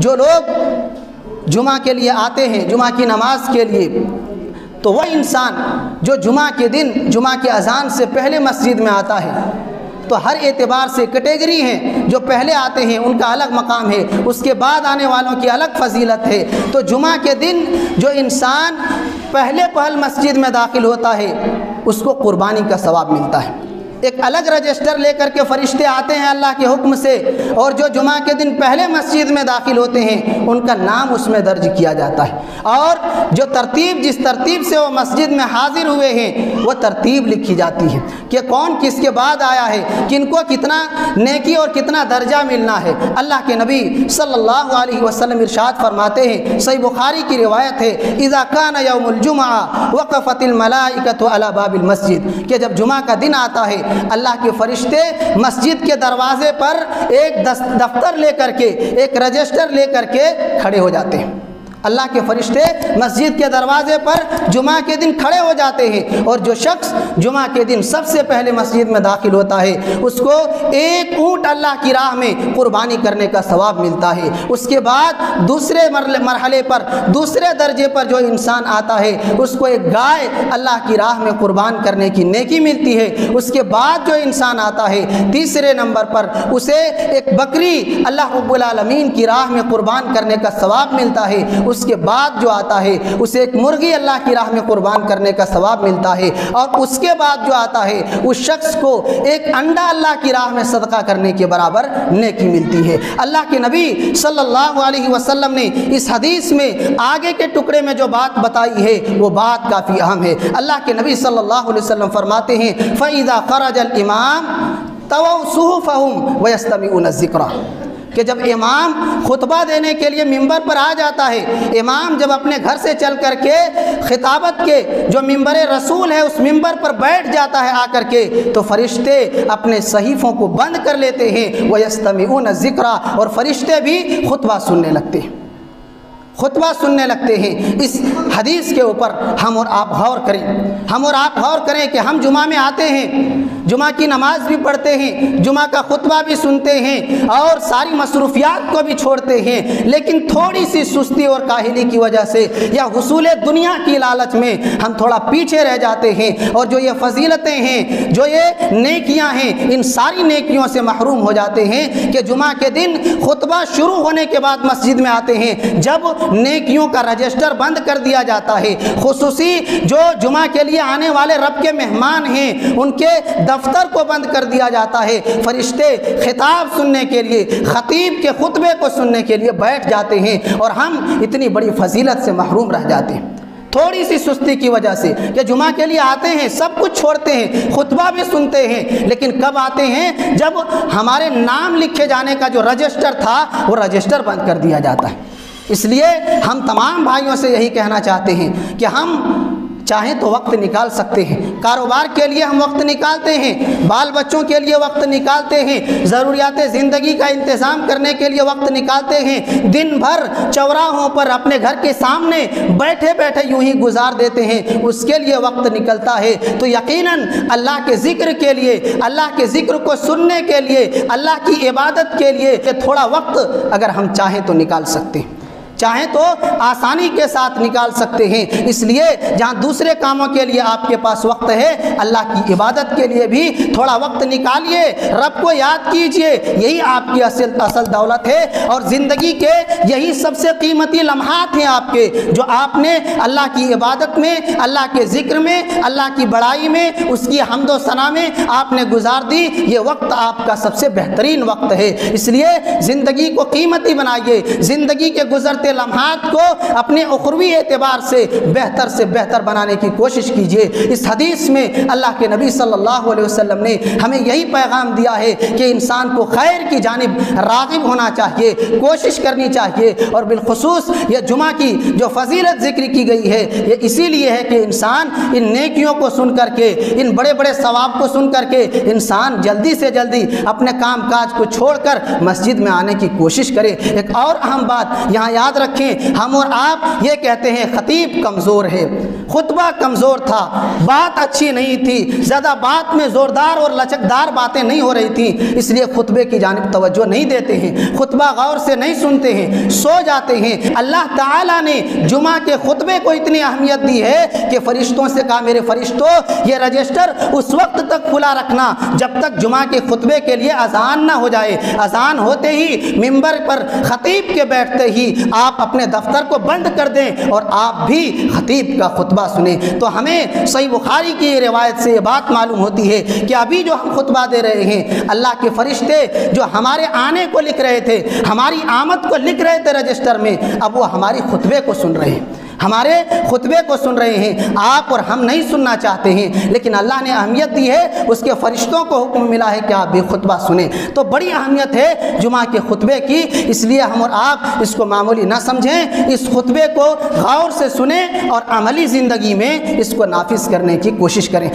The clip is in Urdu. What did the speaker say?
جو لوگ جمعہ کے لیے آتے ہیں، جمعہ کی نماز کے لیے، تو وہ انسان جو جمعہ کے دن جمعہ کی اذان سے پہلے مسجد میں آتا ہے، تو ہر اعتبار سے کیٹیگری ہیں، جو پہلے آتے ہیں ان کا الگ مقام ہے، اس کے بعد آنے والوں کی الگ فضیلت ہے۔ تو جمعہ کے دن جو انسان پہلے مسجد میں داخل ہوتا ہے اس کو قربانی کا ثواب ملتا ہے۔ ایک الگ رجسٹر لے کر کے فرشتے آتے ہیں اللہ کے حکم سے، اور جو جمعہ کے دن پہلے مسجد میں داخل ہوتے ہیں ان کا نام اس میں درج کیا جاتا ہے، اور جو جس ترتیب سے وہ مسجد میں حاضر ہوئے ہیں وہ ترتیب لکھی جاتی ہے کہ کون کس کے بعد آیا ہے، کن کو کتنا نیکی اور کتنا درجہ ملنا ہے۔ اللہ کے نبی صلی اللہ علیہ وسلم ارشاد فرماتے ہیں، صحیح بخاری کی روایت ہے، اذا کان یوم الجمعہ وقفت الملائکۃ علی باب المسجد، کہ جب جمعہ کا دن آتا ہے اللہ کے فرشتے مسجد کے دروازے پر ایک دفتر لے کر کے، ایک رجسٹر لے کر کے کھڑے ہو جاتے ہیں۔ اللہ کے فرشتے مسجد کے دروازے پر جمعہ کے دن کھڑے ہو جاتے ہیں، اور جو شخص جمعہ کے دن سب سے پہلے مسجد میں داخل ہوتا ہے اس کو ایک اونٹ اللہ کی راہ میں قربانی کرنے کا ثواب ملتا ہے۔ اس کے بعد دوسرے مرحلے پر، دوسرے درجے پر جو انسان آتا ہے اس کو ایک گائے اللہ کی راہ میں قربان کرنے کی نیکی ملتی ہے۔ اس کے بعد جو انسان آتا ہے تیسرے نمبر پر اسے ایک بکری اللہ رب العالمین کی راہ میں قربان کرنے کا ثواب ملتا ہے۔ اس کے بعد جو آتا ہے اسے ایک مرغی اللہ کی راہ میں قربان کرنے کا ثواب ملتا ہے، اور اس کے بعد جو آتا ہے اس شخص کو ایک انڈا اللہ کی راہ میں صدقہ کرنے کے برابر نیکی ملتی ہے۔ اللہ کے نبی صلی اللہ علیہ وسلم نے اس حدیث میں آگے کے ٹکڑے میں جو بات بتائی ہے وہ بات کافی اہم ہے۔ اللہ کے نبی صلی اللہ علیہ وسلم فرماتے ہیں، فَإِذَا خَرَجَ الْإِمَامُ طَوَوْا صُحُفَهُمْ وَيَسْتَمِعُونَ الذِّكْرَ، کہ جب امام خطبہ دینے کے لیے ممبر پر آ جاتا ہے، امام جب اپنے گھر سے چل کر کے خطابت کے جو ممبر رسول ہے اس ممبر پر بیٹھ جاتا ہے آ کر کے، تو فرشتے اپنے صحیفوں کو بند کر لیتے ہیں، وَيَسْتَمِعُونَ الذِّكْرَ، اور فرشتے بھی خطبہ سننے لگتے ہیں، خطبہ سننے لگتے ہیں۔ اس حدیث کے اوپر ہم اور آپ غور کریں، ہم اور آپ غور کریں کہ ہم جمعہ میں آتے ہیں، جمعہ کی نماز بھی پڑھتے ہیں، جمعہ کا خطبہ بھی سنتے ہیں، اور ساری مصروفیات کو بھی چھوڑتے ہیں، لیکن تھوڑی سی سستی اور کاہلی کی وجہ سے یا حصول دنیا کی لالچ میں ہم تھوڑا پیچھے رہ جاتے ہیں، اور جو یہ فضیلتیں ہیں، جو یہ نیکیاں ہیں، ان ساری نیکیوں سے محروم ہو جاتے ہیں کہ جمعہ کے دن خطبہ شروع ہونے کے بعد مسجد میں آتے ہیں، جب نیکیوں کا رجسٹر بند کر دیا جاتا ہے، خصوصی جو جمعہ کے لیے آنے والے رب کے مہمان ہیں ان کے دفتر کو بند کر دیا جاتا ہے، فرشتے خطاب سننے کے لیے، خطیب کے خطبے کو سننے کے لیے بیٹھ جاتے ہیں، اور ہم اتنی بڑی فضیلت سے محروم رہ جاتے ہیں تھوڑی سی سستی کی وجہ سے کہ جمعہ کے لیے آتے ہیں، سب کچھ چھوڑتے ہیں، خطبہ بھی سنتے ہیں، لیکن کب آتے ہیں جب ہمارے نام لکھے جانے کا جو رجسٹر تھا وہ رجسٹر بند کر دیا جاتا ہے۔ اس لیے ہم تمام بھائیوں سے یہی کہنا چاہتے ہیں کہ ہم چاہیں تو وقت نکال سکتے ہیں، کاروبار کے لیے ہم وقت نکالتے ہیں، بال بچوں کے لیے وقت نکالتے ہیں، ضروریات زندگی کا انتظام کرنے کے لیے وقت نکالتے ہیں، دن بھر چوراہوں پر اپنے گھر کے سامنے بیٹھے بیٹھے یوں ہی گزار دیتے ہیں، اس کے لیے وقت نکلتا ہے، تو یقیناً اللہ کے ذکر کے لیے، اللہ کے ذکر کو سننے کے لیے، اللہ کی عبادت کے لیے تھوڑا وقت اگر ہم چاہیں تو نکال سکتے ہیں، چاہیں تو آسانی کے ساتھ نکال سکتے ہیں۔ اس لیے جہاں دوسرے کاموں کے لیے آپ کے پاس وقت ہے، اللہ کی عبادت کے لیے بھی تھوڑا وقت نکالیے، رب کو یاد کیجئے، یہی آپ کی اصل دولت ہے، اور زندگی کے یہی سب سے قیمتی لمحات ہیں آپ کے، جو آپ نے اللہ کی عبادت میں، اللہ کے ذکر میں، اللہ کی بڑائی میں، اس کی حمد و ثنا میں آپ نے گزار دی، یہ وقت آپ کا سب سے بہترین وقت ہے۔ اس لیے زندگی کو قیمتی بنائیے، زندگی کے گزرتے لمحات کو اپنے اخروی اعتبار سے بہتر بنانے کی کوشش کیجئے۔ اس حدیث میں اللہ کے نبی صلی اللہ علیہ وسلم نے ہمیں یہی پیغام دیا ہے کہ انسان کو خیر کی جانب راغب ہونا چاہیے، کوشش کرنی چاہیے، اور بالخصوص یہ جمعہ کی جو فضیلت ذکر کی گئی ہے یہ اسی لیے ہے کہ انسان ان نیکیوں کو سن کر کے، ان بڑے بڑے ثواب کو سن کر کے انسان جلدی سے جلدی اپنے کام کاج کو چھوڑ کر مسجد میں آنے کی کوشش کرے۔ ایک اور اہم بات یہاں یاد رکھیں، ہم اور آپ یہ کہتے ہیں خطیب کمزور ہے، خطبہ کمزور تھا، بات اچھی نہیں تھی، زیادہ بات میں زوردار اور لچکدار باتیں نہیں ہو رہی تھیں، اس لیے خطبے کی جانب توجہ نہیں دیتے ہیں، خطبہ غور سے نہیں سنتے ہیں، سو جاتے ہیں۔ اللہ تعالیٰ نے جمعہ کے خطبے کو اتنی اہمیت دی ہے کہ فرشتوں سے کہا میرے فرشتوں یہ رجسٹر اس وقت تک کھلا رکھنا جب تک جمعہ کے خطبے کے لیے اذان نہ ہو جائے، اذان ہوتے ہی منبر پر خطیب کے بیٹھتے ہی آپ اپنے دفتر کو بند کر دیں اور آپ بھی خطیب کا خطبہ سنیں۔ تو ہمیں صحیح بخاری کی روایت سے یہ بات معلوم ہوتی ہے کہ ابھی جو ہم خطبہ دے رہے ہیں، اللہ کے فرشتے جو ہمارے آنے کو لکھ رہے تھے، ہماری آمد کو لکھ رہے تھے رجسٹر میں، اب وہ ہماری خطبے کو سن رہے ہیں، ہمارے خطبے کو سن رہے ہیں۔ آپ اور ہم نہیں سننا چاہتے ہیں، لیکن اللہ نے اہمیت دی ہے، اس کے فرشتوں کو حکم ملا ہے کہ آپ بھی خطبہ سنیں۔ تو بڑی اہمیت ہے جمعہ کے خطبے کی، اس لیے ہم اور آپ اس کو معمولی نہ سمجھیں، اس خطبے کو غور سے سنیں اور عملی زندگی میں اس کو نافذ کرنے کی کوشش کریں۔